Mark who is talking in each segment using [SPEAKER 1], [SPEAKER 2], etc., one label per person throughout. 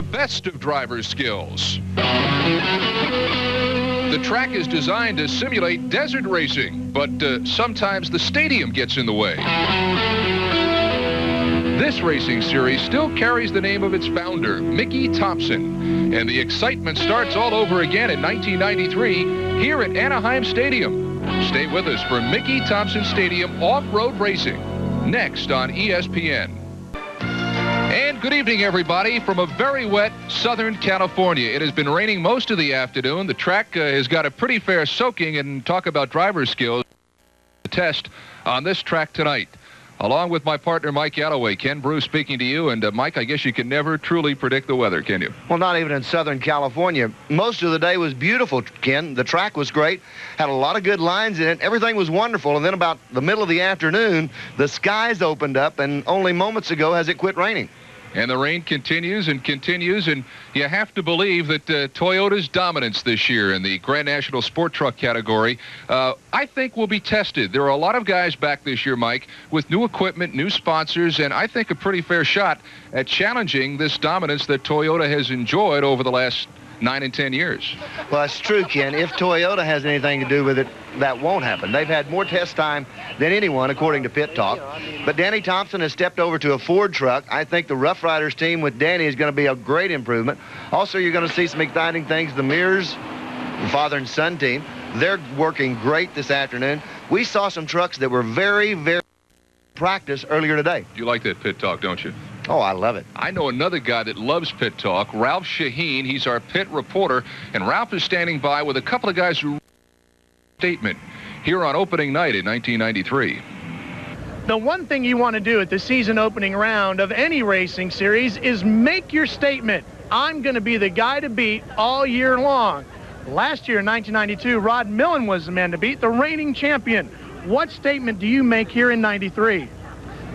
[SPEAKER 1] The best of driver's skills. The track is designed to simulate desert racing, but sometimes the stadium gets in the way. This racing series still carries the name of its founder, Mickey Thompson, and the excitement starts all over again in 1993 here at Anaheim Stadium. Stay with us for Mickey Thompson Stadium off-road racing, next on ESPN. And good evening, everybody, from a very wet Southern California. It has been raining most of the afternoon. The track has got a pretty fair soaking, and talk about driver's skills. The test on this track tonight. Along with my partner, Mike Gallaway. Ken Broo speaking to you. And, Mike, I guess you can never truly predict the weather, can you?
[SPEAKER 2] Well, not even in Southern California. Most of the day was beautiful, Ken. The track was great. Had a lot of good lines in it. Everything was wonderful. And then about the middle of the afternoon, the skies opened up, and only moments ago has it quit raining.
[SPEAKER 1] And the rain continues and continues, and you have to believe that Toyota's dominance this year in the Grand National Sport Truck category, I think, will be tested. There are a lot of guys back this year, Mike, with new equipment, new sponsors, and I think a pretty fair shot at challenging this dominance that Toyota has enjoyed over the last 9 and 10 years.
[SPEAKER 2] Well, that's true, Ken. If Toyota has anything to do with it, that won't happen. They've had more test time than anyone, according to Pit Talk. But Danny Thompson has stepped over to a Ford truck. I think the Rough Riders team with Danny is going to be a great improvement. Also, you're going to see some exciting things. The Mears, the father and son team, they're working great this afternoon. We saw some trucks that were very, very practice earlier today.
[SPEAKER 1] You like that Pit Talk, don't you?
[SPEAKER 2] Oh, I love it.
[SPEAKER 1] I know another guy that loves Pit Talk, Ralph Sheheen. He's our pit reporter, and Ralph is standing by with a couple of guys who statement here on opening night in 1993.
[SPEAKER 3] The one thing you want to do at the season opening round of any racing series is make your statement. I'm going to be the guy to beat all year long. Last year in 1992, Rod Millen was the man to beat, the reigning champion. What statement do you make here in 93?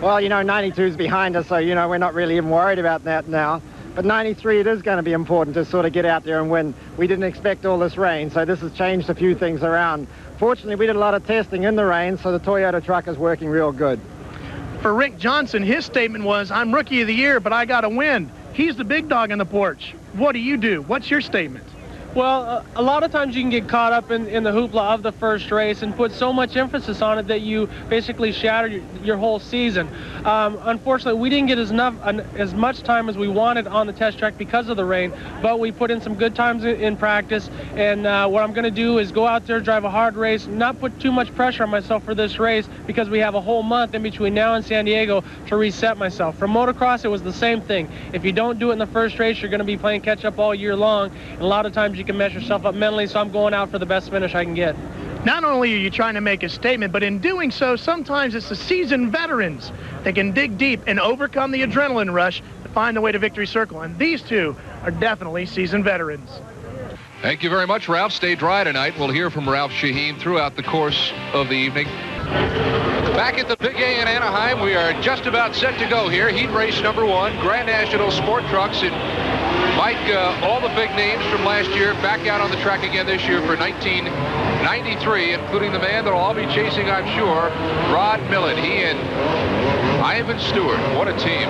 [SPEAKER 4] Well, you know, 92 is behind us, so, you know, we're not really even worried about that now. But 93, it is going to be important to sort of get out there and win. We didn't expect all this rain, so this has changed a few things around. Fortunately, we did a lot of testing in the rain, so the Toyota truck is working real good.
[SPEAKER 3] For Rick Johnson, his statement was, I'm Rookie of the Year, but I got to win. He's the big dog on the porch. What do you do? What's your statement?
[SPEAKER 5] Well, a lot of times you can get caught up in the hoopla of the first race and put so much emphasis on it that you basically shatter your whole season. Unfortunately, we didn't get as much time as we wanted on the test track because of the rain, but we put in some good times in practice, and what I'm going to do is go out there, drive a hard race, not put too much pressure on myself for this race because we have a whole month in between now and San Diego to reset myself. For motocross, it was the same thing. If you don't do it in the first race, you're going to be playing catch-up all year long, and a lot of times you can mess yourself up mentally, so I'm going out for the best finish I can get.
[SPEAKER 3] Not only are you trying to make a statement, but in doing so, sometimes it's the seasoned veterans that can dig deep and overcome the adrenaline rush to find the way to victory circle, and these two are definitely seasoned veterans.
[SPEAKER 1] Thank you very much, Ralph. Stay dry tonight. We'll hear from Ralph Sheheen throughout the course of the evening. Back at the Big A in Anaheim, we are just about set to go here. Heat race number 1, Grand National Sport Trucks. And Mike, all the big names from last year back out on the track again this year for 1993, including the man that will all be chasing, I'm sure, Rod Millen. He and Ivan Stewart. What a team.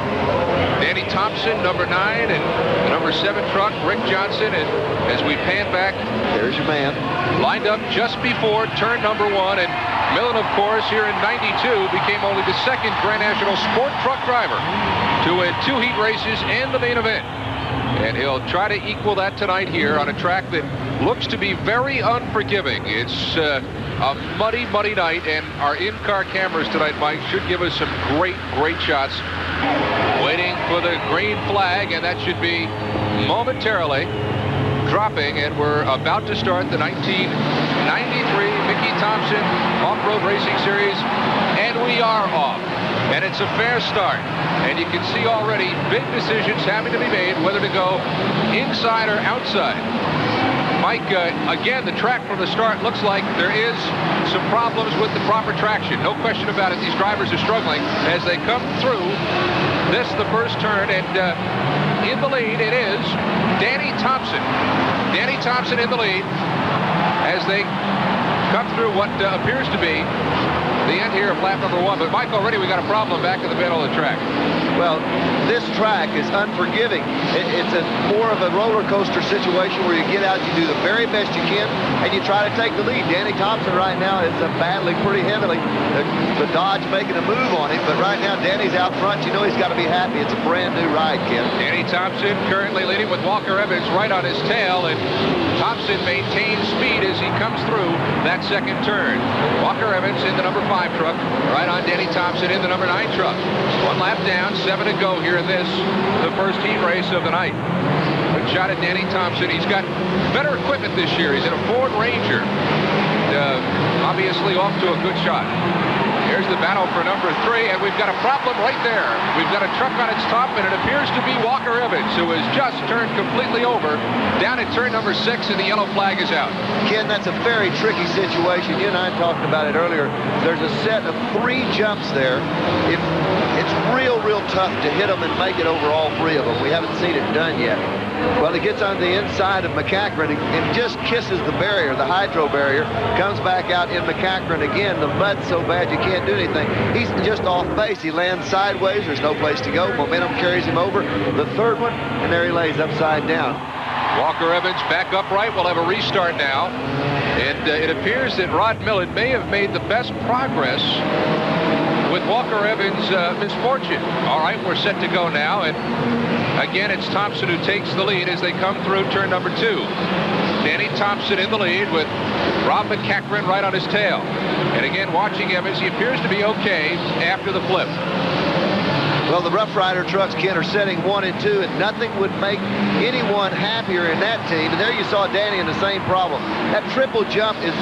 [SPEAKER 1] Danny Thompson, number 9, and the number 7 truck, Rick Johnson. And as we pan back,
[SPEAKER 2] there's your man.
[SPEAKER 1] Lined up just before turn number 1. And Millen, of course, here in 92, became only the second Grand National Sport Truck driver to win 2 heat races and the main event. And he'll try to equal that tonight here on a track that looks to be very unforgiving. It's a muddy, muddy night, and our in-car cameras tonight, Mike, should give us some great, great shots. Waiting for the green flag, and that should be momentarily dropping, and we're about to start the 1993 Mickey Thompson Off-Road Racing Series, and we are off. And it's a fair start. And you can see already big decisions having to be made whether to go inside or outside. Mike, again, the track from the start looks like there is some problems with the proper traction. No question about it. These drivers are struggling as they come through this, the first turn. And in the lead, it is Danny Thompson. Danny Thompson in the lead as they come through what appears to be the end here of lap number 1. But Mike, already we got a problem back in the middle of the track.
[SPEAKER 2] Well, this track is unforgiving. It's more of a roller coaster situation where you get out, you do the very best you can, and you try to take the lead. Danny Thompson right now is battling pretty heavily. The Dodge making a move on him, but right now Danny's out front. You know he's got to be happy. It's a brand new ride, Ken.
[SPEAKER 1] Danny Thompson currently leading with Walker Evans right on his tail, and Thompson maintains speed as he comes through that second turn. Walker Evans in the number 5 truck, right on Danny Thompson in the number 9 truck. 1 lap down, 7 to go here in this, the first heat race of the night. Good shot at Danny Thompson. He's got better equipment this year. He's in a Ford Ranger. Obviously off to a good shot. Here's the battle for number 3, and we've got a problem right there. We've got a truck on its top, and it appears to be Walker Evans, who has just turned completely over down at turn number 6, and the yellow flag is out.
[SPEAKER 2] Ken, that's a very tricky situation. You and I talked about it earlier. There's a set of 3 jumps there. It's real tough to hit them and make it over all 3 of them. We haven't seen it done yet. Well, he gets on the inside of McCachran and just kisses the barrier, the hydro barrier, comes back out in McCachran again. The mud's so bad you can't do anything. He's just off base. He lands sideways. There's no place to go. Momentum carries him over. The third one, and there he lays upside down.
[SPEAKER 1] Walker Evans back upright. We'll have a restart now. And it appears that Rod Millen may have made the best progress with Walker Evans' misfortune. All right, we're set to go now. And again, it's Thompson who takes the lead as they come through turn number 2. Danny Thompson in the lead with Rob McCachran right on his tail. And again, watching Evans, he appears to be okay after the flip.
[SPEAKER 2] Well, the Rough Rider trucks, Ken, are setting 1 and 2, and nothing would make anyone happier in that team. And there you saw Danny in the same problem. That triple jump is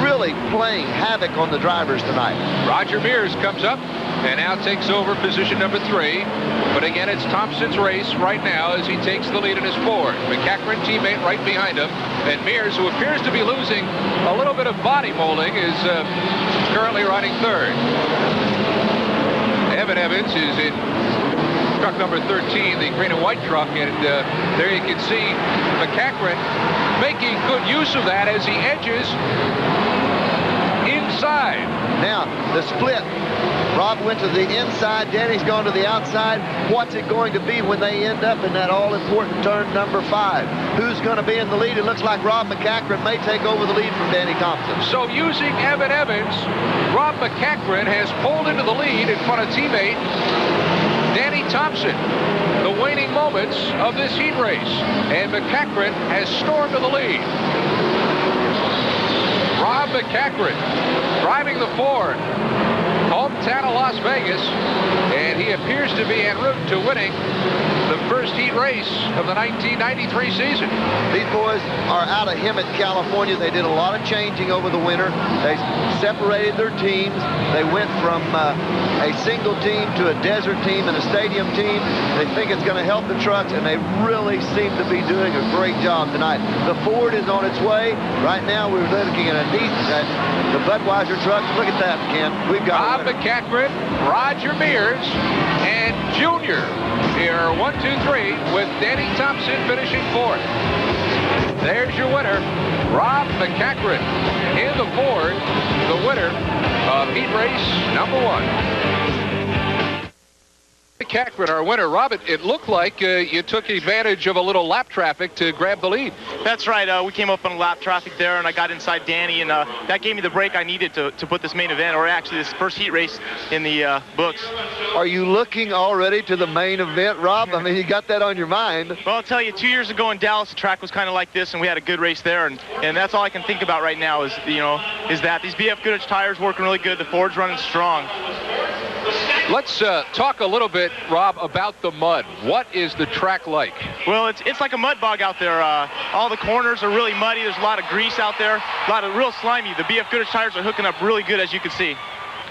[SPEAKER 2] really playing havoc on the drivers tonight.
[SPEAKER 1] Roger Mears comes up and now takes over position number 3. But again, it's Thompson's race right now as he takes the lead in his Ford. McCachran, teammate, right behind him. And Mears, who appears to be losing a little bit of body molding, is currently riding 3rd. Evan Evans is in truck number 13, the green and white truck, and there you can see McCachran making good use of that as he edges inside.
[SPEAKER 2] Now, the split. Rob went to the inside, Danny's gone to the outside. What's it going to be when they end up in that all-important turn number 5? Who's going to be in the lead? It looks like Rob McCachran may take over the lead from Danny Thompson.
[SPEAKER 1] So using Evan Evans, Rob McCachran has pulled into the lead in front of teammate Danny Thompson. The waning moments of this heat race, and McCachran has stormed to the lead. Rob McCachran driving the Ford, hometown of Las Vegas, and he appears to be en route to winning the first heat race of the 1993 season.
[SPEAKER 2] These boys are out of Hemet, California. They did a lot of changing over the winter. They separated their teams. They went from a single team to a desert team and a stadium team. They think it's going to help the trucks, and they really seem to be doing a great job tonight. The Ford is on its way. Right now, we're looking at the Budweiser trucks. Look at that, Ken. We've got
[SPEAKER 1] Rob McCachran, Roger Mears, and Junior here, 1, 2, 3, with Danny Thompson finishing 4th. There's your winner, Rob McCachran in the Ford, the winner of heat race number 1. McCachran, our winner. Rob, it looked like you took advantage of a little lap traffic to grab the lead.
[SPEAKER 6] That's right. We came up on lap traffic there, and I got inside Danny, and that gave me the break I needed to put this main event, or actually this first heat race, in the books.
[SPEAKER 2] Are you looking already to the main event, Rob? I mean, you got that on your mind.
[SPEAKER 6] Well, I'll tell you, 2 years ago in Dallas, the track was kind of like this, and we had a good race there, and that's all I can think about right now is that these BF Goodrich tires working really good. The Ford's running strong.
[SPEAKER 1] Let's talk a little bit, Rob, about the mud. What is the track like?
[SPEAKER 6] Well, it's like a mud bog out there. All the corners are really muddy. There's a lot of grease out there, a lot of real slimy. The BF Goodrich tires are hooking up really good, as you can see.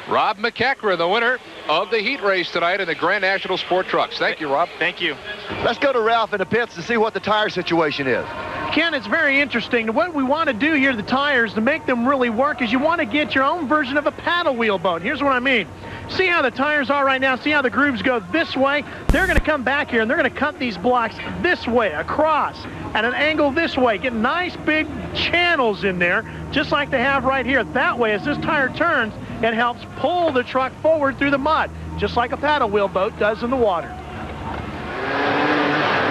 [SPEAKER 1] Rob McCachran, the winner of the heat race tonight in the Grand National Sport Trucks. Thank you, Rob.
[SPEAKER 6] Thank you.
[SPEAKER 2] Let's go to Ralph in the pits to see what the tire situation is.
[SPEAKER 3] Ken, it's very interesting. What we want to do here, the tires, to make them really work, is you want to get your own version of a paddle wheel boat. Here's what I mean. See how the tires are right now? See how the grooves go this way? They're going to come back here, and they're going to cut these blocks this way, across, at an angle this way. Get nice big channels in there, just like they have right here. That way, as this tire turns, It helps pull the truck forward through the mud, just like a paddle wheel boat does in the water.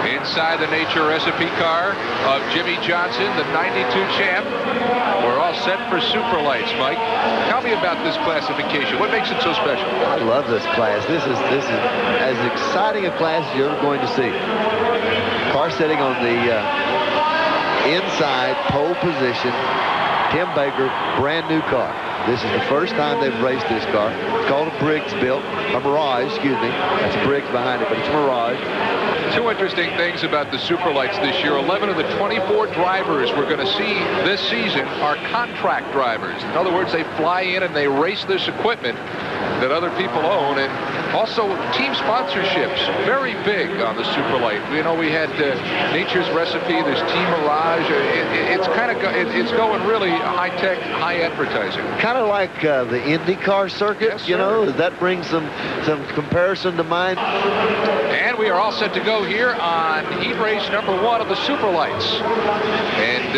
[SPEAKER 1] Inside the Nature Recipe car of Jimmy Johnson, the 92 champ. We're all set for Superlites, Mike. Tell me about this classification. What makes it so special?
[SPEAKER 2] I love this class. This is as exciting a class as you're ever going to see. Car sitting on the inside pole position. Tim Baker, brand new car. This is the first time they've raced this car. It's called a Briggs built, a Mirage, excuse me. That's a Briggs behind it, but it's a Mirage.
[SPEAKER 1] Two interesting things about the Superlites this year. 11 of the 24 drivers we're going to see this season are contract drivers. In other words, they fly in and they race this equipment that other people own. And also team sponsorships, very big on the Superlite. You know, we had Nature's Recipe, there's Team Mirage. It's going really high-tech, high advertising.
[SPEAKER 2] Kind of like the IndyCar circuit,
[SPEAKER 1] yes,
[SPEAKER 2] you know, that brings some comparison to mind.
[SPEAKER 1] And we are all set to go here on heat race number 1 of the Superlites. And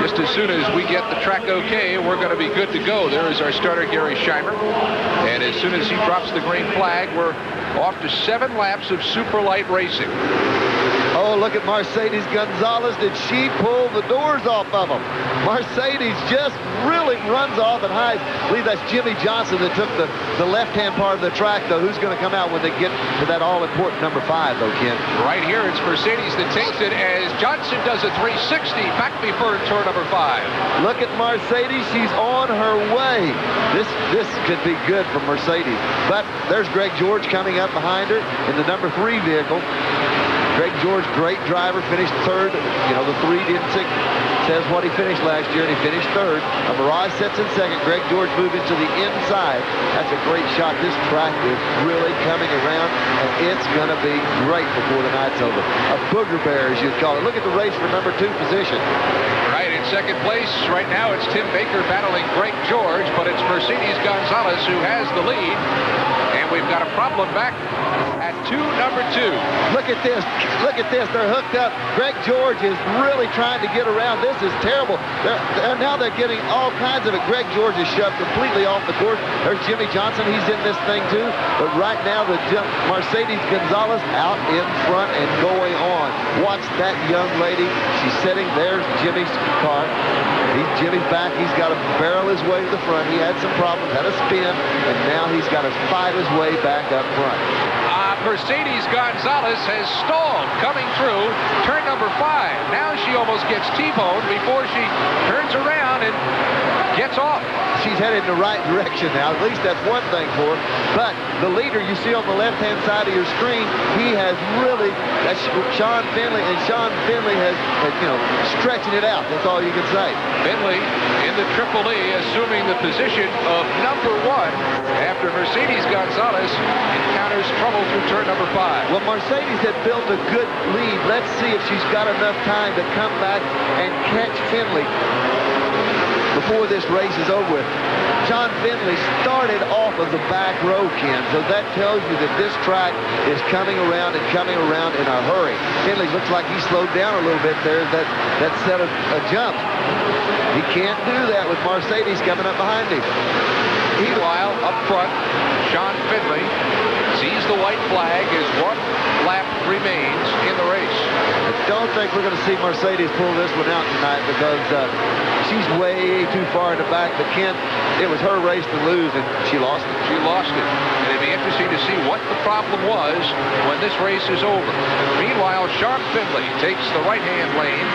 [SPEAKER 1] just as soon as we get the track okay, we're going to be good to go. There is our starter, Gary Scheimer. And as soon as he drops the green flag, we're off to 7 laps of Superlite racing.
[SPEAKER 2] Oh, look at Mercedes Gonzalez. Did she pull the doors off of him? Mercedes just really runs off and hides. I believe that's Jimmy Johnson that took the left-hand part of the track, though. Who's going to come out when they get to that all-important number 5, though, Ken?
[SPEAKER 1] Right here, it's Mercedes that takes it as Johnson does a 360 back before turn number 5.
[SPEAKER 2] Look at Mercedes. She's on her way. This could be good for Mercedes. But there's Greg George coming up behind her in the number 3 vehicle. Greg George, great driver, finished 3rd. You know, the 3 didn't says what he finished last year, and he finished 3rd. A Mirage sets in 2nd. Greg George moving to the inside. That's a great shot. This track is really coming around, and it's going to be great before the night's over. A booger bear, as you'd call it. Look at the race for number 2 position.
[SPEAKER 1] Right, in 2nd place right now, it's Tim Baker battling Greg George, but it's Mercedes Gonzalez who has the lead. And we've got a problem back at number 2.
[SPEAKER 2] Look at this. Look at this. They're hooked up. Greg George is really trying to get around. This is terrible. Now they're getting all kinds of it. Greg George is shoved completely off the course. There's Jimmy Johnson. He's in this thing too. But right now, the Mercedes Gonzalez out in front and going on. Watch that young lady. She's sitting. There's Jimmy's car. Jimmy's back. He's got to barrel his way to the front. He had some problems, had a spin, and now he's got to fight his way back up front.
[SPEAKER 1] Mercedes Gonzalez has stalled coming through turn number 5. Now she almost gets T-boned before she turns around and gets off.
[SPEAKER 2] She's headed in the right direction now. At least that's one thing for her. But the leader you see on the left-hand side of your screen, he has really, that's Sean Finley, and Sean Finley has, you know, stretching it out. That's all you can say.
[SPEAKER 1] Finley in the Triple E, assuming the position of number 1 after Mercedes Gonzalez encounters trouble through turn number 5.
[SPEAKER 2] Well, Mercedes had built a good lead. Let's see if she's got enough time to come back and catch Finley before this race is over with. John Finley started off of the back row, Ken, so that tells you that this track is coming around and coming around in a hurry. Finley looks like he slowed down a little bit there, that set of jumps. He can't do that with Mercedes coming up behind him.
[SPEAKER 1] Meanwhile, up front, Sean Finley sees the white flag as 1 lap remains in the race.
[SPEAKER 2] I don't think we're going to see Mercedes pull this one out tonight because she's way too far in the back. But Ken, it was her race to lose, and she lost it.
[SPEAKER 1] She lost it. And it'd be interesting to see what the problem was when this race is over. Meanwhile, Sean Finley takes the right-hand lane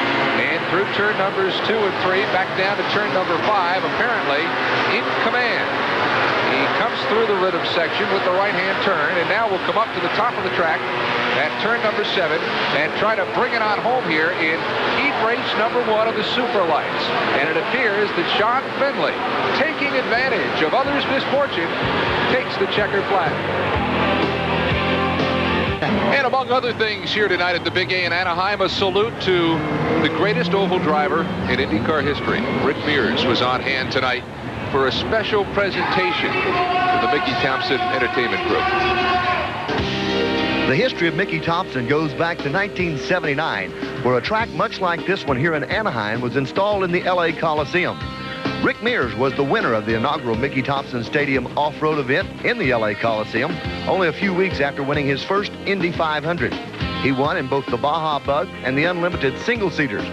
[SPEAKER 1] and through turn numbers 2 and 3, back down to turn number 5, apparently in command. He comes through the rhythm section with the right-hand turn, and now we'll come up to the top of the track at turn number 7 and try to bring it on home here in heat race number 1 of the Superlites. And it appears that Sean Finley, taking advantage of others' misfortune, takes the checkered flag. And among other things here tonight at the Big A in Anaheim, a salute to the greatest oval driver in IndyCar history. Rick Mears was on hand tonight for a special presentation to the Mickey Thompson Entertainment Group.
[SPEAKER 2] The history of Mickey Thompson goes back to 1979, where a track much like this one here in Anaheim was installed in the LA Coliseum. Rick Mears was the winner of the inaugural Mickey Thompson Stadium off-road event in the LA Coliseum, only a few weeks after winning his first Indy 500. He won in both the Baja Bug and the Unlimited single-seaters.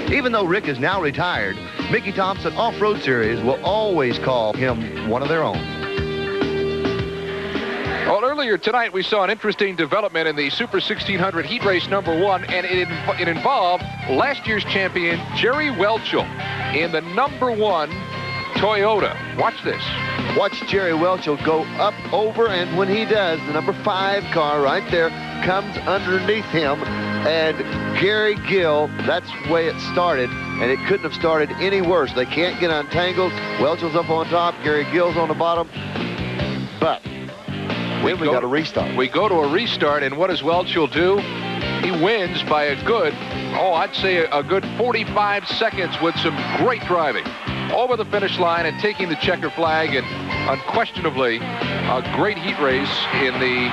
[SPEAKER 2] Even though Rick is now retired, Mickey Thompson Off-Road Series will always call him one of their own.
[SPEAKER 1] Well, earlier tonight we saw an interesting development in the Super 1600 heat race number 1, and it involved last year's champion Jerry Welchel in the number 1 Toyota. Watch this.
[SPEAKER 2] Watch Jerry Welchel go up over, and when he does, the number 5 car right there comes underneath him, and Gary Gill, that's the way it started, and it couldn't have started any worse. They can't get untangled. Welchel's up on top, Gary Gill's on the bottom, but we got a restart.
[SPEAKER 1] We go to a restart, and what does Welchel do? He wins by a good, I'd say a good 45 seconds with some great driving. Over the finish line and taking the checker flag, and unquestionably a great heat race in the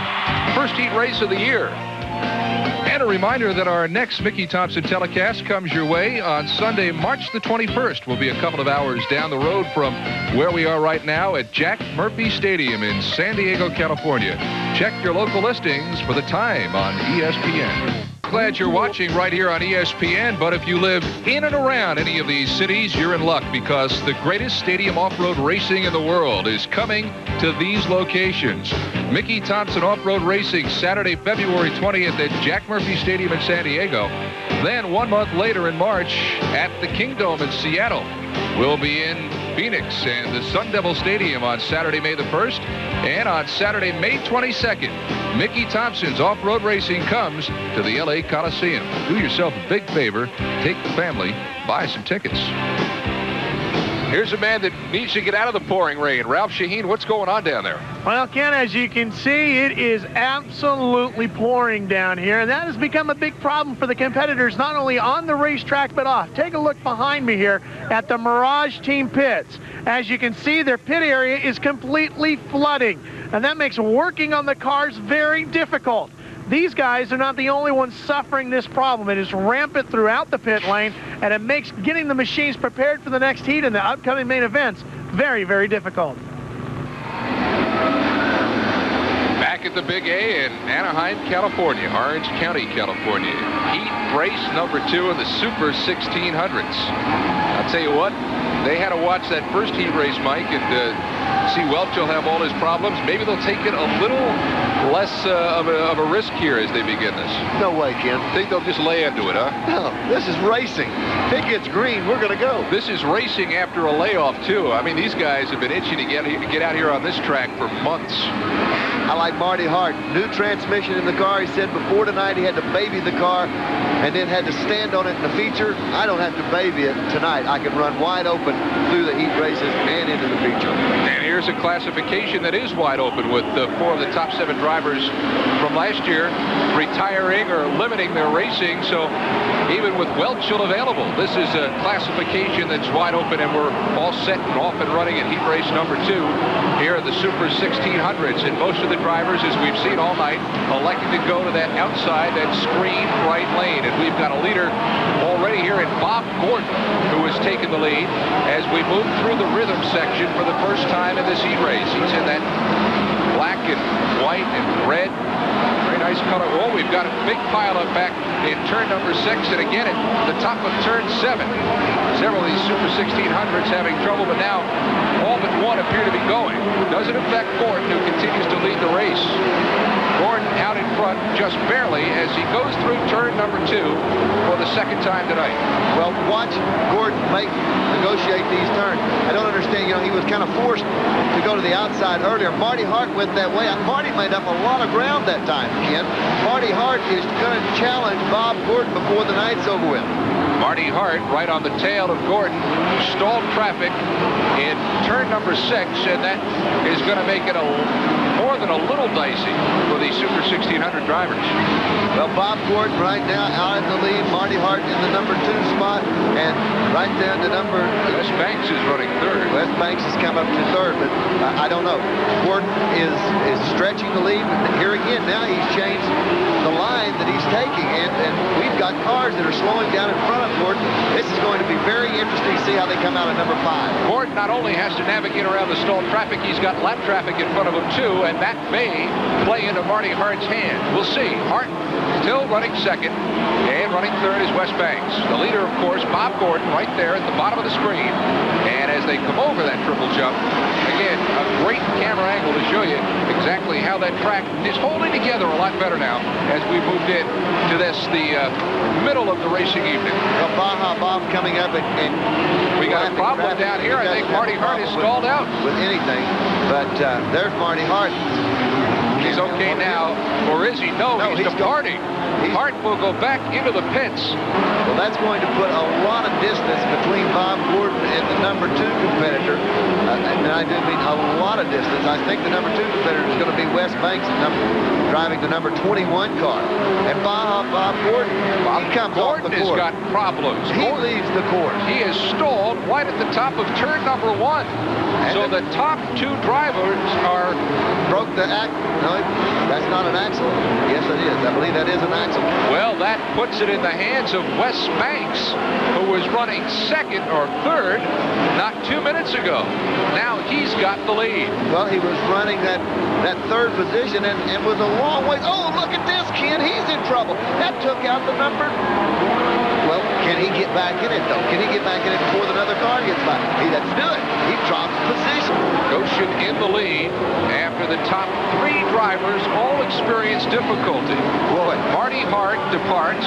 [SPEAKER 1] first heat race of the year. And a reminder that our next Mickey Thompson telecast comes your way on Sunday, March the 21st. We'll be a couple of hours down the road from where we are right now at Jack Murphy Stadium in San Diego, California. Check your local listings for the time on ESPN. Glad you're watching right here on ESPN, but if you live in and around any of these cities, you're in luck, because the greatest stadium off-road racing in the world is coming to these locations. Mickey Thompson Off-Road Racing, Saturday, February 20th at Jack Murphy Stadium in San Diego. Then 1 month later in March at the Kingdome in Seattle. We'll be in Phoenix and the Sun Devil Stadium on Saturday, May the 1st. And on Saturday, May 22nd, Mickey Thompson's Off-Road Racing comes to the LA Coliseum. Do yourself a big favor, take the family, buy some tickets. Here's a man that needs to get out of the pouring rain. Ralph Sheheen, what's going on down there?
[SPEAKER 3] Well, Ken, as you can see, it is absolutely pouring down here, and that has become a big problem for the competitors, not only on the racetrack but off. Take a look behind me here at the Mirage Team pits. As you can see, their pit area is completely flooding, and that makes working on the cars very difficult. These guys are not the only ones suffering this problem. It is rampant throughout the pit lane, and it makes getting the machines prepared for the next heat and the upcoming main events very, very difficult.
[SPEAKER 1] Back at the Big A in Anaheim, California, Orange County, California. Heat race number 2 of the Super 1600s. I'll tell you what, they had to watch that first heat race, Mike, and see Welchel have all his problems. Maybe they'll take it a little less of a risk here as they begin this.
[SPEAKER 2] No way, Ken.
[SPEAKER 1] Think they'll just lay into it, huh?
[SPEAKER 2] No, this is racing. If it gets green, we're going to go.
[SPEAKER 1] This is racing after a layoff, too. I mean, these guys have been itching to get out here on this track for months.
[SPEAKER 2] I like Marty Hart. New transmission in the car. He said before tonight he had to baby the car and then had to stand on it in the feature. I don't have to baby it tonight. I can run wide open through the heat races and into the feature.
[SPEAKER 1] And here's a classification that is wide open with 4 of the top 7 drivers from last year retiring or limiting their racing. So even with Welchel available, this is a classification that's wide open, and we're all set and off and running at heat race number 2 here at the Super 1600s. And most of the drivers, as we've seen all night, elected to go to that outside, that screen right lane. And we've got a leader already here in Bob Gordon, who has taken the lead as we move through the rhythm section for the first time in this heat race. He's in that black and white and red. Very nice color. Oh, we've got a big pileup back in turn number 6, and again at the top of turn 7. Several of these Super 1600s having trouble, but now all but one appear to be going. Doesn't affect Gordon, who continues to lead the race. Gordon out in front just barely as he goes through turn number 2 for the second time tonight.
[SPEAKER 2] Well, watch Gordon negotiate these turns. I don't understand, he was kind of forced to go to the outside earlier. Marty Hart went that way. Marty made up a lot of ground that time, Ken. Marty Hart is going to challenge Bob Gordon before the night's over with.
[SPEAKER 1] Marty Hart right on the tail of Gordon, stalled traffic in turn number 6, and that is going to make it a more than a little dicey for the Super 1600 drivers.
[SPEAKER 2] Well, Bob Gordon right now out in the lead. Marty Hart in the number 2 spot. And right down to number...
[SPEAKER 1] Wes Banks is running 3rd.
[SPEAKER 2] Wes Banks has come up to 3rd, but I don't know. Gordon is stretching the lead. But here again, now he's changed the line that he's taking. And we've got cars that are slowing down in front of Gordon. This is going to be very interesting to see how they come out at number 5.
[SPEAKER 1] Gordon not only has to navigate around the stalled traffic, he's got lap traffic in front of him too, and that may play into Marty Hart's hand. We'll see. Hart still running 2nd, and running 3rd is Wes Banks. The leader, of course, Bob Gordon, right there at the bottom of the screen. And as they come over that triple jump, again, a great camera angle to show you exactly how that track is holding together a lot better now as we moved in to this, the middle of the racing evening.
[SPEAKER 2] Well, Baja Bob coming up and
[SPEAKER 1] we got a problem down here. I think Marty Hart is stalled out.
[SPEAKER 2] With anything, but there's Marty Hart.
[SPEAKER 1] He's okay now, or is he? No, he's departing. Hart will go back into the pits.
[SPEAKER 2] Well, that's going to put a lot of distance between Bob Gordon and the number 2 competitor. And I do mean a lot of distance. I think the number 2 competitor is going to be Wes Banks, driving the number 21 car. And Bob Gordon, he comes off the course.
[SPEAKER 1] Gordon has got problems.
[SPEAKER 2] He leaves the course.
[SPEAKER 1] He is stalled right at the top of turn number 1. So the top 2 drivers are...
[SPEAKER 2] Broke the axle. No, that's not an axle. Yes, it is. I believe that is an axle.
[SPEAKER 1] Well, that puts it in the hands of Wes Banks, who was running 2nd or 3rd not 2 minutes ago. Now he's got the lead.
[SPEAKER 2] Well, he was running that 3rd position and was a long way. Oh, look at this, Ken. He's in trouble. That took out the number. Well, can he get back in it, though? Can he get back in it before another car gets by? He doesn't do it. He drops position.
[SPEAKER 1] Goshen in the lead after the top 3 drivers all experience difficulty.
[SPEAKER 2] Boy.
[SPEAKER 1] Marty Hart departs.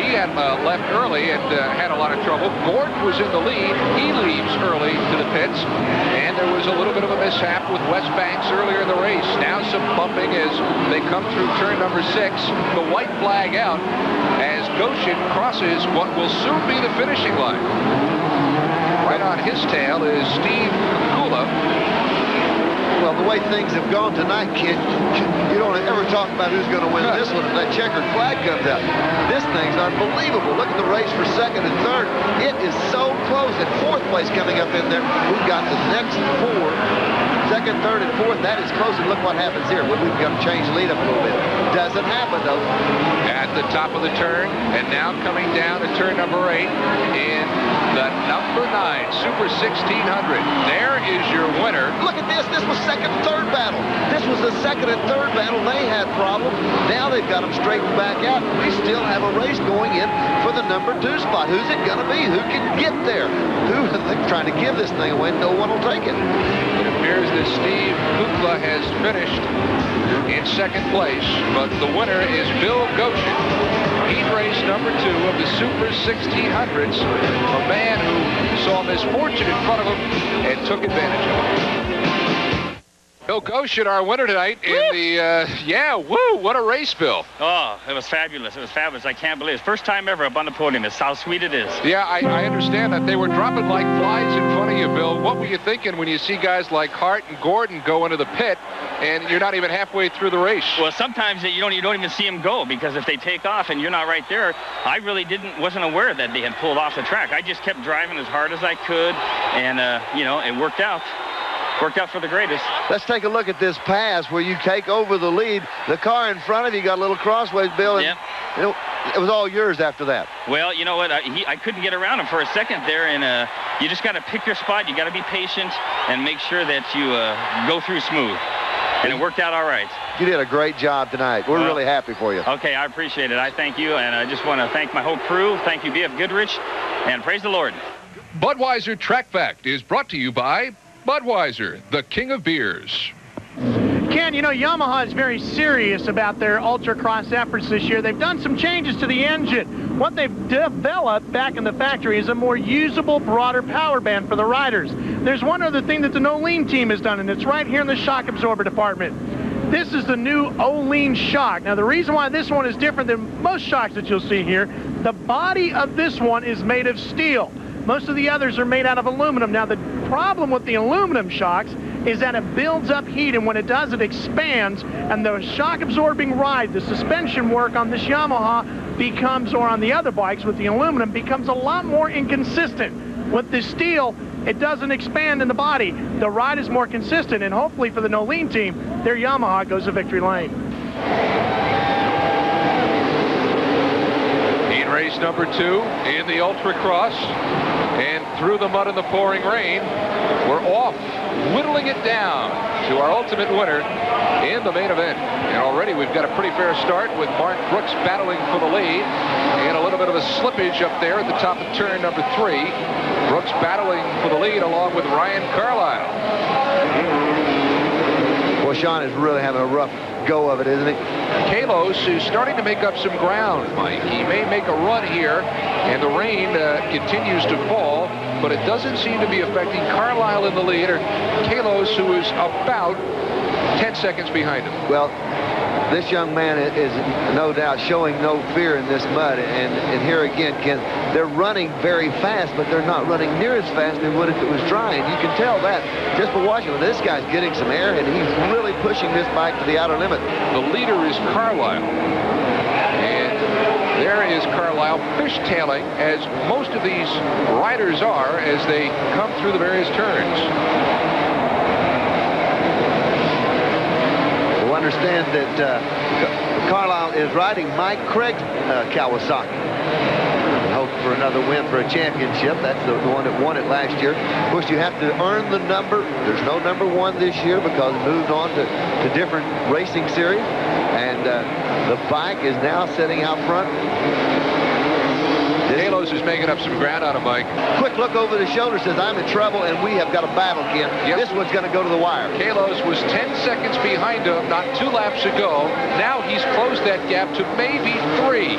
[SPEAKER 1] He had left early and had a lot of trouble. Gordon was in the lead. He leaves early to the pits. And there was a little bit of a mishap with Wes Banks earlier in the race. Now some bumping as they come through turn number 6. The white flag out as Goshen crosses what will soon be the finishing line. Right on his tail is Steve Kula.
[SPEAKER 2] Well, the way things have gone tonight, Ken, you don't ever talk about who's going to win this one if that checkered flag comes out. This thing's unbelievable. Look at the race for 2nd and 3rd. It is so close. And 4th place coming up in there. We've got the next 4. 2nd, 3rd, and 4th. That is close. And look what happens here. We've got to change the lead up a little bit. Doesn't happen, though.
[SPEAKER 1] At the top of the turn, and now coming down to turn number 8 in the number 9 Super 1600. There is your winner.
[SPEAKER 2] Look at this. This was 2nd and 3rd battle. This was the 2nd and 3rd battle. They had problems. Now they've got them straightened back out. We still have a race going in for the number 2 spot. Who's it going to be? Who can get there? They're trying to give this thing away. No one will take it.
[SPEAKER 1] It appears that Steve Kukla has finished in 2nd place, but the winner is Bill Goshen. Heat race number 2 of the Super 1600s. A man who saw misfortune in front of him and took advantage of it. Bill Goshen, our winner tonight in the, what a race, Bill.
[SPEAKER 7] Oh, it was fabulous. It was fabulous. I can't believe it. First time ever up on the podium. It's how sweet it is.
[SPEAKER 1] Yeah, I understand that. They were dropping like flies in front of you, Bill. What were you thinking when you see guys like Hart and Gordon go into the pit and you're not even halfway through the race?
[SPEAKER 7] Well, sometimes you don't even see them go because if they take off and you're not right there, I really wasn't aware that they had pulled off the track. I just kept driving as hard as I could and, it worked out. Worked out for the greatest.
[SPEAKER 2] Let's take a look at this pass where you take over the lead. The car in front of you got a little crossways, Bill, and it was all yours after that.
[SPEAKER 7] Well, you know what? I couldn't get around him for a second there, and you just got to pick your spot. You got to be patient and make sure that you go through smooth. And it worked out all right.
[SPEAKER 2] You did a great job tonight. We're really happy for you.
[SPEAKER 7] Okay, I appreciate it. I thank you, and I just want to thank my whole crew. Thank you, B.F. Goodrich, and praise the Lord.
[SPEAKER 1] Budweiser Track Fact is brought to you by Budweiser, the king of beers.
[SPEAKER 3] Ken, Yamaha is very serious about their Ultracross efforts this year. They've done some changes to the engine. What they've developed back in the factory is a more usable, broader power band for the riders. There's one other thing that the No-Lean team has done, and it's right here in the shock absorber department. This is the new O-Lean shock. Now, the reason why this one is different than most shocks that you'll see here, the body of this one is made of steel. Most of the others are made out of aluminum. Now, the problem with the aluminum shocks is that it builds up heat, and when it does, it expands, and the shock-absorbing ride, the suspension work on this Yamaha becomes, or on the other bikes with the aluminum, becomes a lot more inconsistent. With the steel, it doesn't expand in the body. The ride is more consistent, and hopefully for the Nolene team, their Yamaha goes to victory lane.
[SPEAKER 1] In race number 2 in the Ultracross, and through the mud and the pouring rain, we're off, whittling it down to our ultimate winner in the main event. And already we've got a pretty fair start with Mark Brooks battling for the lead, and a little bit of a slippage up there at the top of turn number 3. Brooks battling for the lead along with Ryan Carlisle.
[SPEAKER 2] Well, Sean is really having a rough go of it, isn't he?
[SPEAKER 1] Kalos is starting to make up some ground, Mike. He may make a run here, and the rain continues to fall, but it doesn't seem to be affecting Carlisle in the lead, or Kalos, who is about 10 seconds behind him.
[SPEAKER 2] Well, this young man is no doubt showing no fear in this mud, and here again, Ken, they're running very fast, but they're not running near as fast as they would if it was dry, and you can tell that just by watching him. This guy's getting some air, and he's really pushing this bike to the outer limit.
[SPEAKER 1] The leader is Carlisle, and there is Carlisle fishtailing, as most of these riders are as they come through the various turns.
[SPEAKER 2] Understand that Carlisle is riding Mike Craig's Kawasaki. Hope for another win for a championship. That's the one that won it last year. Of course, you have to earn the number. There's no number 1 this year because it moved on to different racing series. And the bike is now sitting out front.
[SPEAKER 1] Kalos is making up some ground on him, Mike.
[SPEAKER 2] Quick look over the shoulder, says, I'm in trouble, and we have got a battle, Ken.
[SPEAKER 1] Yep.
[SPEAKER 2] This one's going to go to the wire.
[SPEAKER 1] Kalos was 10 seconds behind him not 2 laps ago. Now he's closed that gap to maybe 3.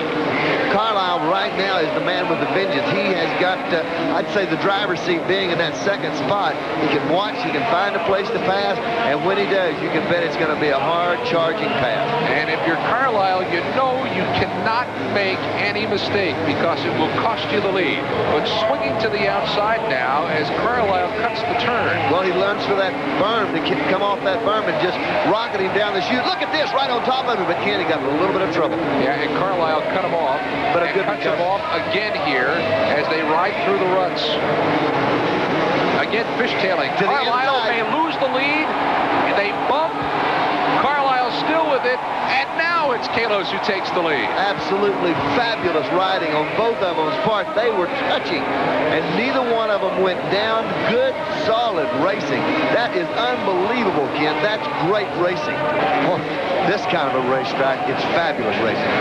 [SPEAKER 2] Carlisle right now is the man with the vengeance. He has got, I'd say, the driver's seat being in that second spot. He can watch, he can find a place to pass, and when he does, you can bet it's going to be a hard charging pass.
[SPEAKER 1] And if you're Carlisle, you know you cannot make any mistake because it will cost you the lead. But swinging to the outside now as Carlisle cuts the turn.
[SPEAKER 2] Well, he learns for that berm to come off that berm and just rocket him down the chute. Look at this, right on top of him, but Kenny got a little bit of trouble.
[SPEAKER 1] Yeah, and Carlisle cut him off.
[SPEAKER 2] But a good
[SPEAKER 1] cuts him off again here as they ride through the ruts. Again, fishtailing. Carlisle may lose the lead. They bump. Carlisle still with it, and now it's Kalos who takes the lead.
[SPEAKER 2] Absolutely fabulous riding on both of them's part. They were touching, and neither one of them went down. Good, solid racing. That is unbelievable, Ken. That's great racing. Well, this kind of a racetrack, it's fabulous racing.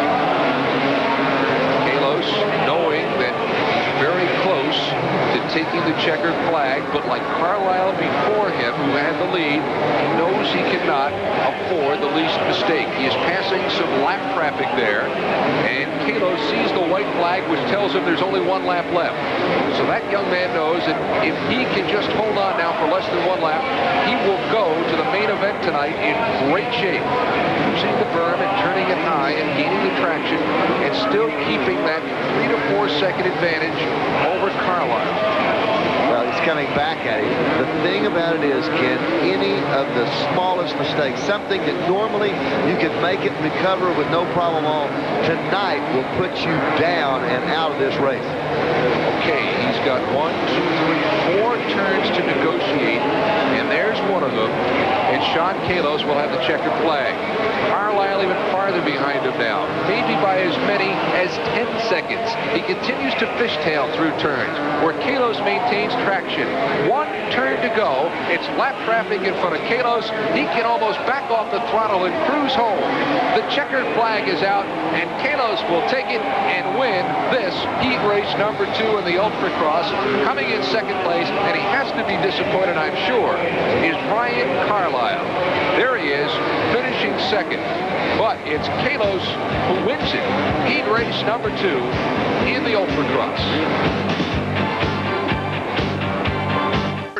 [SPEAKER 1] Kalos, knowing that he's very close to taking the checkered flag, but like Carlisle before him, who had the lead, he knows he cannot afford the least mistake. He is passing some lap traffic there, and Kalos sees the white flag, which tells him there's only 1 lap left. So that young man knows that if he can just hold on now for less than 1 lap, he will go to the main event tonight in great shape. Using the berm and turning it high and gaining the traction and still keeping that 3 to 4 second advantage over Carlisle.
[SPEAKER 2] Well, he's coming back at him. The thing about it is, Ken, any of the smallest mistakes, something that normally you could make it and recover with no problem at all, tonight will put you down and out of this race.
[SPEAKER 1] Okay, he's got 1, 2, 3, 4 turns to negotiate, and there's one of them, and Sean Kalos will have the checkered flag. Carlisle even farther behind him now, maybe by as many as 10 seconds. He continues to fishtail through turns, where Kalos maintains traction. 1 turn to go. It's lap traffic in front of Kalos. He can almost back off the throttle and cruise home. The checkered flag is out, and Kalos will take it and win this heat race number 2 in the Ultracross. Coming in second place, and he has to be disappointed, I'm sure, is Ryan Carlisle. There he is, finishing second. But it's Kalos who wins it. Heat race number 2 in the Ultracross.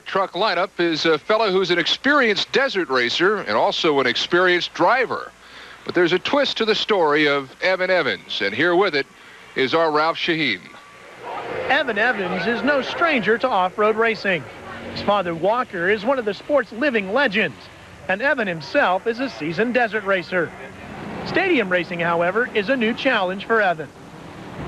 [SPEAKER 1] Truck lineup is a fellow who's an experienced desert racer and also an experienced driver. But there's a twist to the story of Evan Evans, and here with it is our Ralph Sheheen.
[SPEAKER 3] Evan Evans is no stranger to off-road racing. His father, Walker, is one of the sport's living legends, and Evan himself is a seasoned desert racer. Stadium racing, however, is a new challenge for Evan.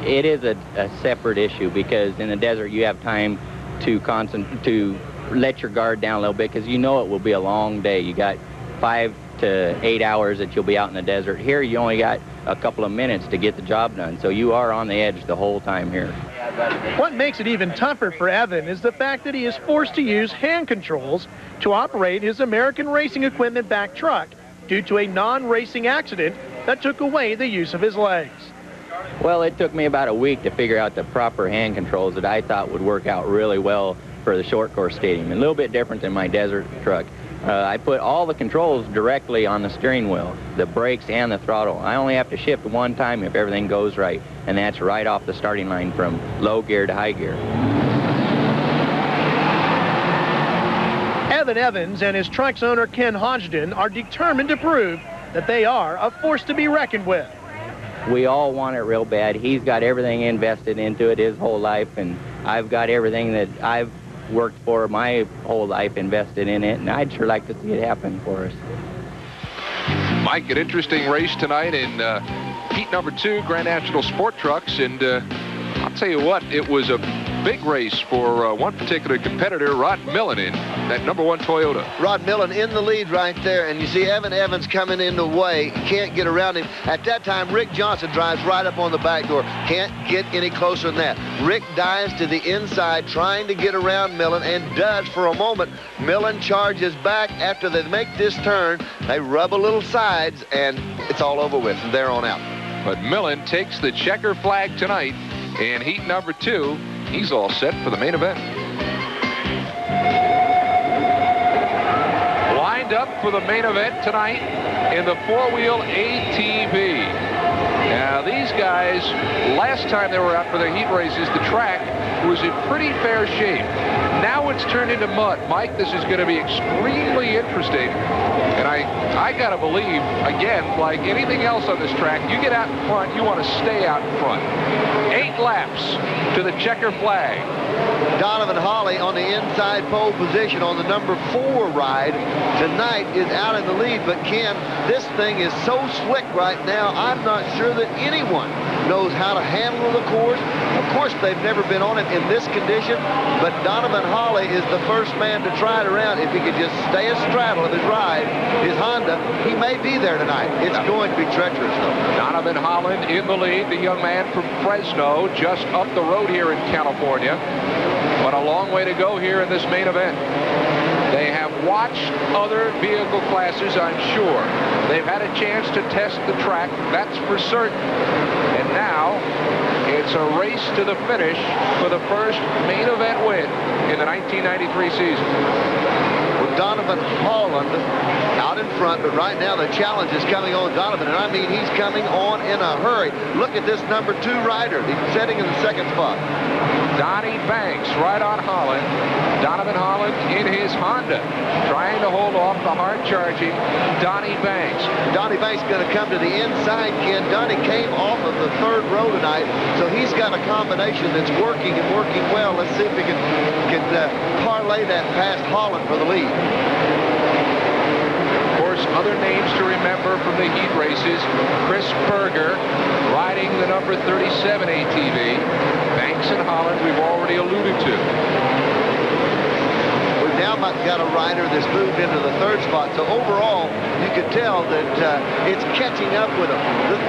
[SPEAKER 8] It is a separate issue because in the desert you have time to let your guard down a little bit because you know it will be a long day. You got 5 to 8 hours that you'll be out in the desert. Here you only got a couple of minutes to get the job done, so you are on the edge the whole time here.
[SPEAKER 3] What makes it even tougher for Evan is the fact that he is forced to use hand controls to operate his American Racing Equipment back truck due to a non-racing accident that took away the use of his legs.
[SPEAKER 8] Well, it took me about a week to figure out the proper hand controls that I thought would work out really well for the short course stadium. A little bit different than my desert truck. I put all the controls directly on the steering wheel, the brakes and the throttle. I only have to shift one time if everything goes right, and that's right off the starting line from low gear to high gear.
[SPEAKER 3] Evan Evans and his truck's owner, Ken Hodgson, are determined to prove that they are a force to be reckoned with.
[SPEAKER 8] We all want it real bad. He's got everything invested into it his whole life, and I've got everything that I've worked for my whole life invested in it, and I'd sure like to see it happen for us.
[SPEAKER 1] Mike, an interesting race tonight in heat number 2, Grand National Sport Trucks, and I'll tell you what, it was a big race for one particular competitor, Rod Millen, in that number 1 Toyota.
[SPEAKER 2] Rod Millen in the lead right there, and you see Evan Evans coming in the way. Can't get around him. At that time, Rick Johnson drives right up on the back door. Can't get any closer than that. Rick dives to the inside, trying to get around Millen, and does for a moment. Millen charges back after they make this turn. They rub a little sides, and it's all over with from there on out.
[SPEAKER 1] But Millen takes the checker flag tonight in heat number 2. He's all set for the main event. Lined up for the main event tonight in the Four Wheel ATV. Now, these guys, last time they were out for their heat races, the track was in pretty fair shape. Now it's turned into mud. Mike, this is going to be extremely interesting. And I got to believe, again, like anything else on this track, you get out in front, you want to stay out in front. 8 laps to the checker flag.
[SPEAKER 2] Donovan Hawley on the inside pole position on the number 4 ride tonight is out in the lead. But Ken, this thing is so slick right now, I'm not sure that anyone knows how to handle the course. Of course, they've never been on it in this condition, but Donovan Hawley is the first man to try it around. If he could just stay astraddle of his ride, his Honda, he may be there tonight. It's going to be treacherous, though.
[SPEAKER 1] Donovan Holland in the lead, the young man from Fresno, just up the road here in California. But a long way to go here in this main event. They have watched other vehicle classes, I'm sure. They've had a chance to test the track, that's for certain. And now it's a race to the finish for the first main event win in the 1993 season.
[SPEAKER 2] With Donovan Holland out in front, but right now the challenge is coming on Donovan, and I mean he's coming on in a hurry. Look at this number 2 rider. He's sitting in the 2nd spot.
[SPEAKER 1] Donnie Banks right on Holland. Donovan Holland in his Honda, trying to hold off the hard-charging Donnie Banks.
[SPEAKER 2] Donnie Banks is going to come to the inside, Ken. Donnie came off of the 3rd row tonight, so he's got a combination that's working and working well. Let's see if he can parlay that past Holland for the lead.
[SPEAKER 1] Of course, other names to remember from the heat races: Chris Berger riding the number 37 ATV. Banks and Holland we've already alluded to.
[SPEAKER 2] We've now got a rider that's moved into the 3rd spot, so overall you can tell that it's catching up with him.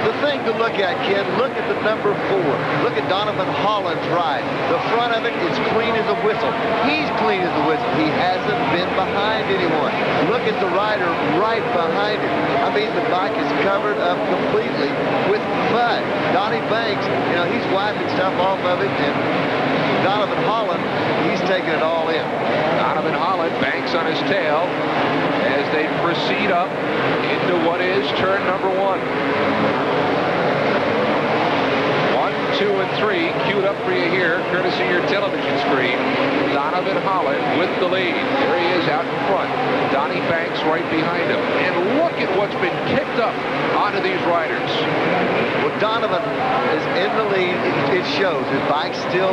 [SPEAKER 2] The thing to look at, Ken, look at the number 4. Look at Donovan Holland's ride. The front of it is clean as a whistle. He's clean as a whistle. He hasn't been behind anyone. Look at the rider right behind him. I mean, the bike is covered up completely with mud. Donnie Banks, you know, he's wiping stuff off of it, and Donovan Holland, he's taking it all in.
[SPEAKER 1] Donovan Holland, Banks on his tail as they proceed up into what is turn number 1. 1, 2, and 3 queued up for you here, courtesy of your television screen. Donovan Holland with the lead. There he is out in front. Donnie Banks right behind him. And look at what's been kicked up onto these riders.
[SPEAKER 2] Well, Donovan is in the lead. It's shows. His bike still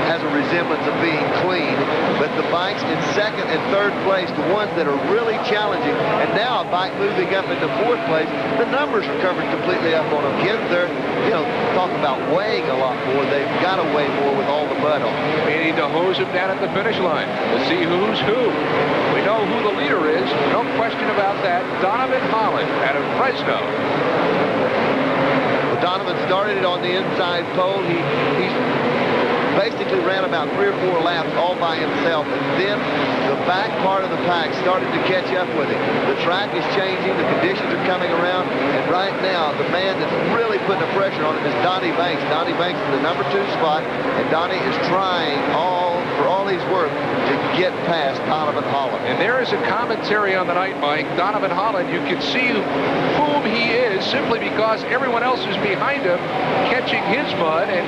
[SPEAKER 2] has a resemblance of being clean, but the bikes in second and third place, the ones that are really challenging, and now a bike moving up into fourth place, the numbers are covered completely up on them. Kids, they're, you know, talking about weighing a lot more. They've got to weigh more with all the mud on.
[SPEAKER 1] We need to hose him down at the finish line to see who's who. We know who the leader is, no question about that. Donovan Holland out of Fresno.
[SPEAKER 2] Well, Donovan started it on the inside pole. He's basically ran about 3 or 4 laps all by himself, and then the back part of the pack started to catch up with him. The track is changing, the conditions are coming around, and right now the man that's really putting the pressure on him is Donnie Banks. Donnie Banks is the number 2 spot, and Donnie is trying for all he's worth to get past Donovan Holland.
[SPEAKER 1] And there is a commentary on the night, Mike. Donovan Holland, you can see whom he is simply because everyone else is behind him catching his mud and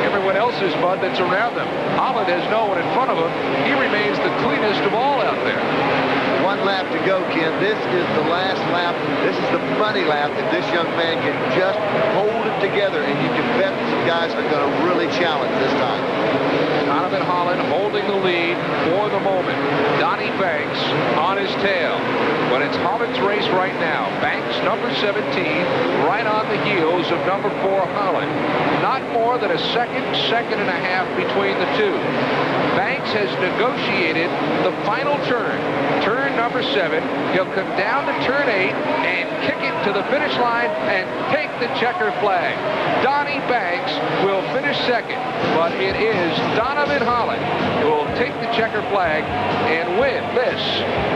[SPEAKER 1] everyone else's mud that's around them. Holland has no one in front of him. He remains the cleanest of all out there.
[SPEAKER 2] 1 lap to go, Ken. This is the last lap. This is the money lap if this young man can just hold it together, and you can bet some guys are going to really challenge this time.
[SPEAKER 1] Donovan Holland holding the lead for the moment. Donnie Banks on his tail. But it's Holland's race right now. Banks, number 17, right on the heels of number 4, Holland. Not more than a second and a half between the two. Banks has negotiated the final turn. Turn number 7. He'll come down to turn 8 and kick it to the finish line and take the checker flag. Donnie Banks will finish second, but it is Donovan Holland who will take the checker flag and win this,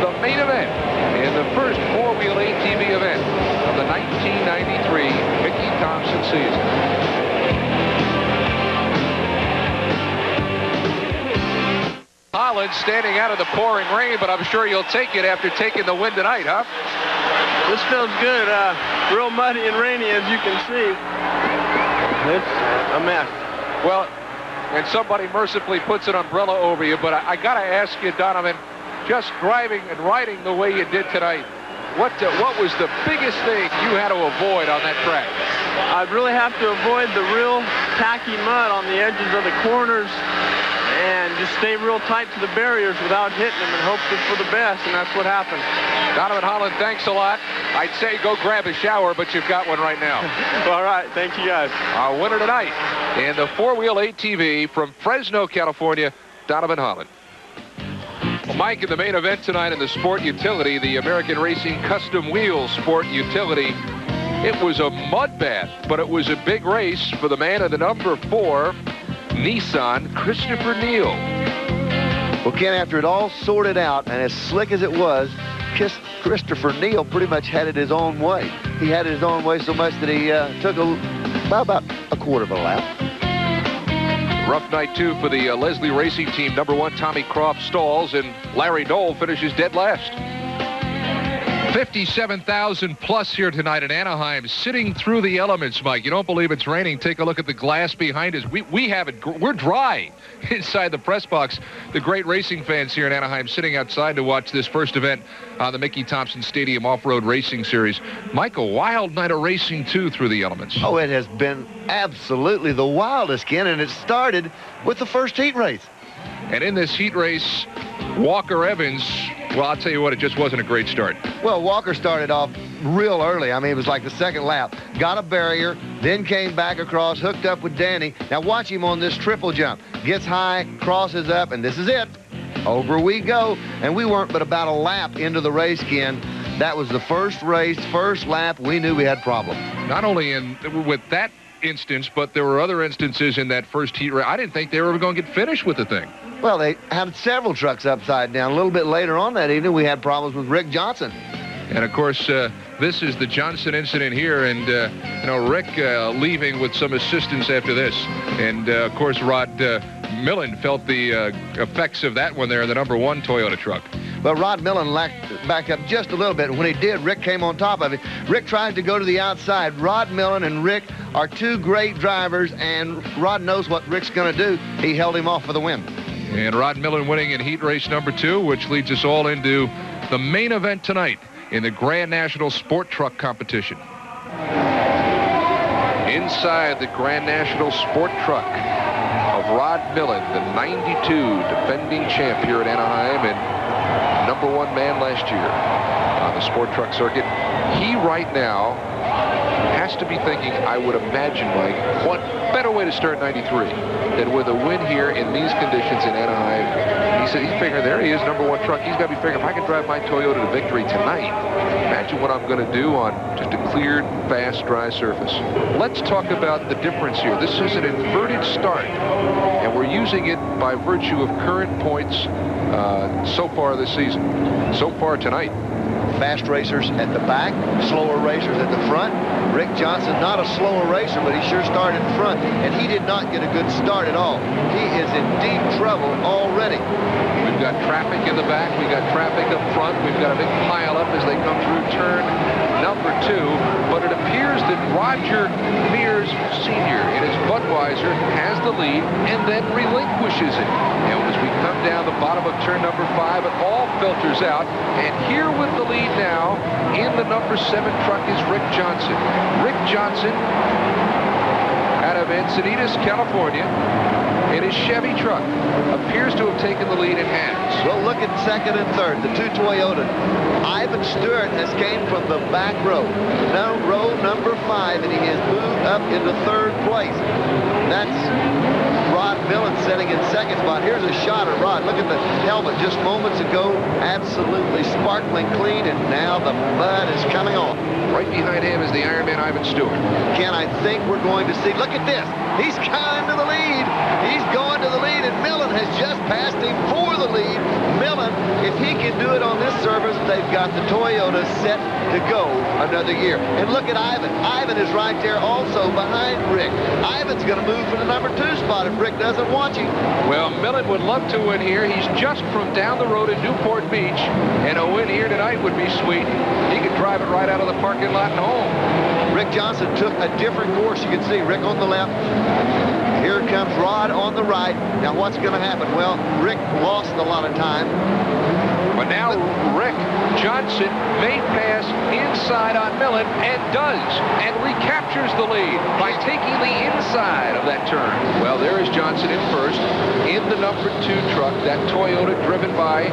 [SPEAKER 1] the main event in the first four-wheel ATV event of the 1993 Mickey Thompson season. Holland standing out of the pouring rain, but I'm sure you'll take it after taking the win tonight, huh?
[SPEAKER 9] This feels good. Real muddy and rainy, as you can see. It's a mess.
[SPEAKER 1] Well, and somebody mercifully puts an umbrella over you, but I got to ask you, Donovan, just driving and riding the way you did tonight, what was the biggest thing you had to avoid on that track?
[SPEAKER 9] I'd really have to avoid the real tacky mud on the edges of the corners and just stay real tight to the barriers without hitting them and hope for the best, and that's what happened.
[SPEAKER 1] Donovan Holland, thanks a lot. I'd say go grab a shower, but you've got one right now.
[SPEAKER 9] All right, thank you guys.
[SPEAKER 1] Our winner tonight in the four-wheel ATV from Fresno, California, Donovan Holland. Well, Mike, in the main event tonight in the Sport Utility, the American Racing Custom Wheels Sport Utility, it was a mud bath, but it was a big race for the man of the number 4 Nissan, Christopher Neal.
[SPEAKER 2] Well, Ken, after it all sorted out, and as slick as it was, Christopher Neal pretty much had it his own way. He had it his own way so much that he took about a quarter of a lap.
[SPEAKER 1] Rough night, too, for the Leslie Racing Team. Number 1, Tommy Croft stalls, and Larry Knoll finishes dead last. 57,000 plus here tonight in Anaheim, sitting through the elements, Mike. You don't believe it's raining? Take a look at the glass behind us. We have it. We're dry inside the press box. The great racing fans here in Anaheim sitting outside to watch this first event on the Mickey Thompson Stadium Off-Road Racing Series. Mike, a wild night of racing, too, through the elements.
[SPEAKER 2] Oh, it has been absolutely the wildest, Ken, and it started with the first heat race.
[SPEAKER 1] And in this heat race, Walker Evans, well, I'll tell you what, it just wasn't a great start.
[SPEAKER 2] Well, Walker started off real early. I mean, it was like the second lap. Got a barrier, then came back across, hooked up with Danny. Now watch him on this triple jump. Gets high, crosses up, and this is it. Over we go. And we weren't but about a lap into the race, Ken. That was the first race, first lap. We knew we had problems.
[SPEAKER 1] Not only with that instance, but there were other instances in that first heat race. I didn't think they were going to get finished with the thing.
[SPEAKER 2] Well, they had several trucks upside down. A little bit later on that evening, we had problems with Rick Johnson.
[SPEAKER 1] And, of course, this is the Johnson incident here. And, Rick leaving with some assistance after this. And, of course, Rod Millen felt the effects of that one there in the number 1 Toyota truck.
[SPEAKER 2] But Rod Millen backed up just a little bit. And when he did, Rick came on top of it. Rick tried to go to the outside. Rod Millen and Rick are 2 great drivers, and Rod knows what Rick's going to do. He held him off for the win.
[SPEAKER 1] And Rod Millen winning in heat race number 2, which leads us all into the main event tonight in the Grand National Sport Truck Competition. Inside the Grand National Sport Truck of Rod Millen, the 92 defending champ here at Anaheim and #1 man last year on the Sport Truck circuit. He right now has to be thinking, I would imagine, Mike, what better way to start 93 than with a win here in these conditions in Anaheim. He said he's figuring, there he is, #1 truck. He's got to be figuring, if I can drive my Toyota to victory tonight, imagine what I'm going to do on just a cleared, fast, dry surface. Let's talk about the difference here. This is an inverted start, and we're using it by virtue of current points so far this season, so far tonight.
[SPEAKER 2] Fast racers at the back, slower racers at the front. Rick Johnson, not a slower racer, but he sure started in front, and he did not get a good start at all. He is in deep trouble already.
[SPEAKER 1] We've got traffic in the back. We've got traffic up front. We've got a big pile-up as they come through turn #2. But it appears that Roger Mears Sr. in his Budweiser has the lead and then relinquishes it. And as we come down the bottom of turn #5, it all filters out. And here with the lead now in the #7 truck is Rick Johnson. Rick Johnson out of Encinitas, California, in his Chevy truck appears to have taken the lead in hands.
[SPEAKER 2] Well, look at second and third, the two Toyota. Ivan Stewart has came from the back row. Now row #5, and he has moved up into third place. That's Rod Millen sitting in second spot. Here's a shot of Rod. Look at the helmet just moments ago. Absolutely sparkling clean, and now the mud is coming off.
[SPEAKER 1] Right behind him is the Ironman Ivan Stewart.
[SPEAKER 2] Ken, I think we're going to see, look at this. He's going to the lead. He's going to the lead, and Millen has just passed him for the lead. Millen, if he can do it on this service, they've got the Toyota set to go another year. And look at Ivan. Ivan is right there also behind Rick. Ivan's going to move for the #2 spot if Rick doesn't watch him.
[SPEAKER 1] Well, Millen would love to win here. He's just from down the road in Newport Beach, and a win here tonight would be sweet. He could drive it right out of the parking lot and home.
[SPEAKER 2] Rick Johnson took a different course. You can see Rick on the left. Here comes Rod on the right. Now what's going to happen? Well, Rick lost a lot of time.
[SPEAKER 1] But now Rick Johnson may pass inside on Millen, and does, and recaptures the lead by taking the inside of that turn. Well, there is Johnson in first in the #2 truck, that Toyota driven by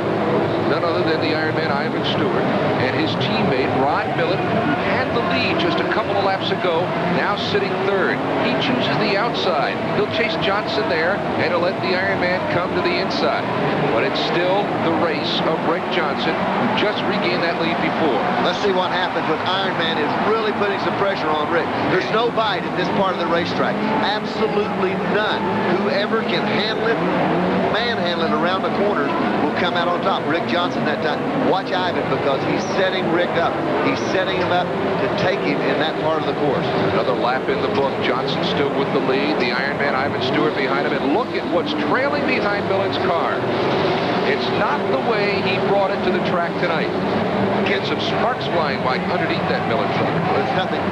[SPEAKER 1] none other than the Ironman Ivan Stewart and his teammate Rod Millen, who had the lead just a couple of laps ago, now sitting third. He chooses the outside. He'll chase Johnson there, and he'll let the Ironman come to the inside. But it's still the race of Rick Johnson, who just regained that lead before.
[SPEAKER 2] Let's see what happens when Ironman is really putting some pressure on Rick. There's no bite at this part of the racetrack. Absolutely none. Whoever can handle it, manhandle it around the corners, will come out on top. Rick Johnson that time. Watch Ivan, because he's setting Rick up. He's setting him up to take him in that part of the course.
[SPEAKER 1] Another lap in the book. Johnson still with the lead. The Ironman Ivan Stewart behind him. And look at what's trailing behind Millen's car. It's not the way he brought it to the track tonight. Get some sparks flying by underneath that Millen truck.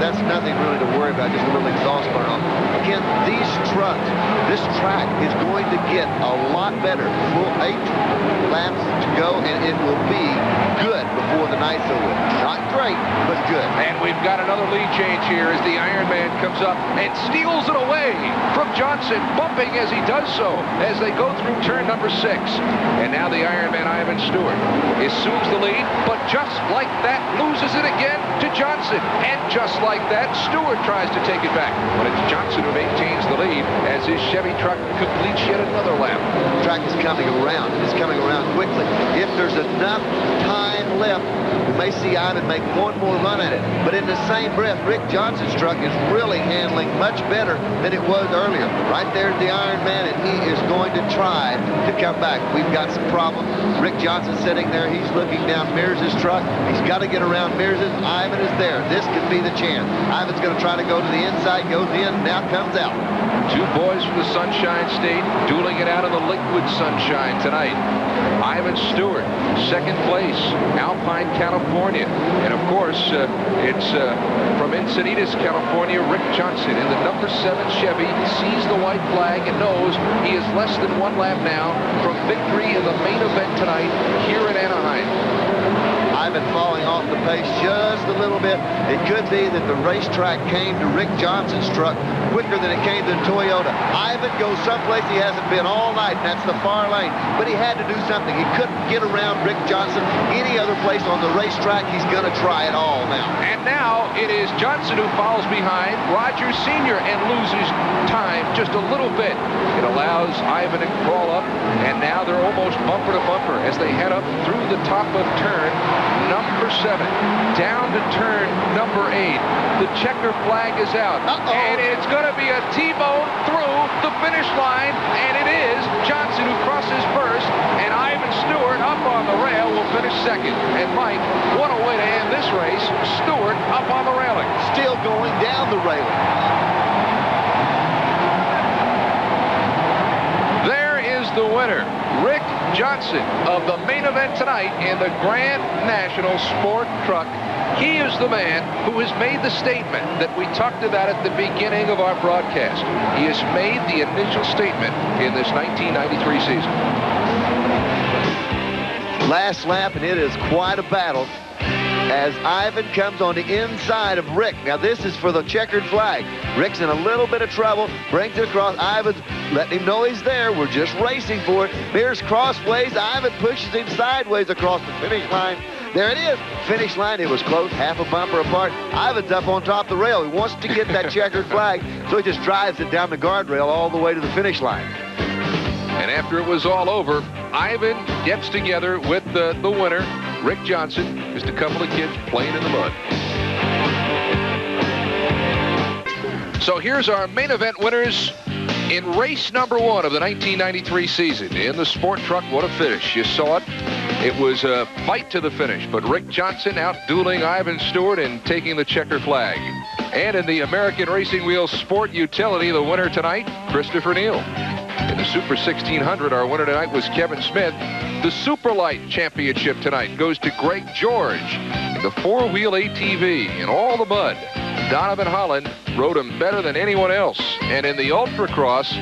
[SPEAKER 2] That's nothing really to worry about, just a little exhaust burn off. Again, these trucks, this track is going to get a lot better. Full 8 laps to go, and it will be good before the night's over. Not great, but good.
[SPEAKER 1] And we've got another lead change here as the Ironman comes up and steals it away from Johnson, bumping as he does so as they go through turn #6. And now the Ironman Ivan Stewart assumes the lead, but just like that, loses it again to Johnson. And just like that, Stewart tries to take it back. But it's Johnson who maintains the lead as his Chevy truck completes yet another lap.
[SPEAKER 2] The track is coming around. It's coming around quickly. If there's enough time left, we may see Ivan make one more run at it. But in the same breath, Rick Johnson's truck is really handling much better than it was earlier. Right there's the Ironman, and he is going to try to come back. We've got some problems. Rick Johnson sitting there. He's looking down Mears' truck. He's got to get around Mears'. Ivan is there. This could be the chance. Ivan's going to try to go to the inside, goes in, now comes out.
[SPEAKER 1] Two boys from the Sunshine State dueling it out in the liquid sunshine tonight. Ivan Stewart, second place, Alpine, California. And of course, it's from Encinitas, California, Rick Johnson in the #7 Chevy, sees the white flag and knows he is less than one lap now from victory in the main event tonight here in Anaheim.
[SPEAKER 2] Ivan falling off the pace just a little bit. It could be that the racetrack came to Rick Johnson's truck quicker than it came to Toyota. Ivan goes someplace he hasn't been all night, and that's the far lane. But he had to do something. He couldn't get around Rick Johnson any other place on the racetrack. He's going to try it all now.
[SPEAKER 1] And now it is Johnson who follows behind Rogers Sr. and loses time just a little bit. It allows Ivan to crawl up, and now they're almost bumper to bumper as they head up through the top of turn number 7, down to turn number 8. The checker flag is out, and it's going to be a T-bone through the finish line, and it is Johnson who crosses first, and Ivan Stewart up on the rail will finish second. And Mike, what a way to end this race. Stewart up on the railing.
[SPEAKER 2] Still going down the railing.
[SPEAKER 1] There is the winner, Rick Johnson, of the main event tonight in the Grand National Sport Truck. He is the man who has made the statement that we talked about at the beginning of our broadcast. He has made the initial statement in this 1993 season.
[SPEAKER 2] Last lap, and it is quite a battle as Ivan comes on the inside of Rick. Now, this is for the checkered flag. Rick's in a little bit of trouble, brings it across. Ivan's letting him know he's there. We're just racing for it. Here's crossways. Ivan pushes him sideways across the finish line. There it is. Finish line. It was close, half a bumper apart. Ivan's up on top of the rail. He wants to get that checkered flag, so he just drives it down the guardrail all the way to the finish line.
[SPEAKER 1] And after it was all over, Ivan gets together with the winner, Rick Johnson, just a couple of kids playing in the mud. So here's our main event winners in race number 1 of the 1993 season. In the sport truck, what a finish. You saw it. It was a fight to the finish, but Rick Johnson out-dueling Ivan Stewart and taking the checker flag. And in the American Racing Wheels Sport Utility, the winner tonight, Christopher Neal. In the Super 1600, our winner tonight was Kevin Smith. The Superlight Championship tonight goes to Greg George. The Four Wheel ATV in all the mud. Donovan Holland rode him better than anyone else. And in the Ultracross,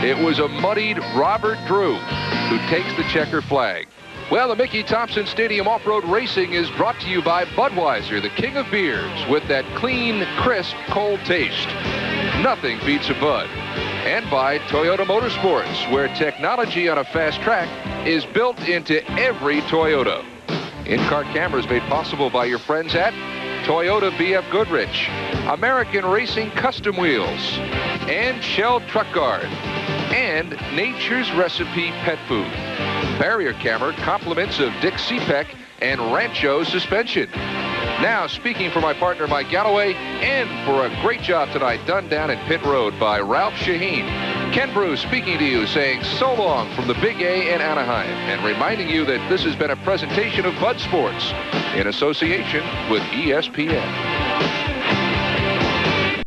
[SPEAKER 1] it was a muddied Robert Broo who takes the checker flag. Well, the Mickey Thompson Stadium Off-Road Racing is brought to you by Budweiser, the king of beers, with that clean, crisp, cold taste. Nothing beats a Bud. And by Toyota Motorsports, where technology on a fast track is built into every Toyota. In-car cameras made possible by your friends at Toyota BF Goodrich, American Racing Custom Wheels, and Shell Truck Guard, and Nature's Recipe Pet Food. Barrier camera compliments of Dick Cepek and Rancho Suspension. Now, speaking for my partner, Mike Gallaway, and for a great job tonight done down in Pit Road by Ralph Sheheen. Ken Broo speaking to you, saying so long from the Big A in Anaheim, and reminding you that this has been a presentation of Bud Sports in association with ESPN.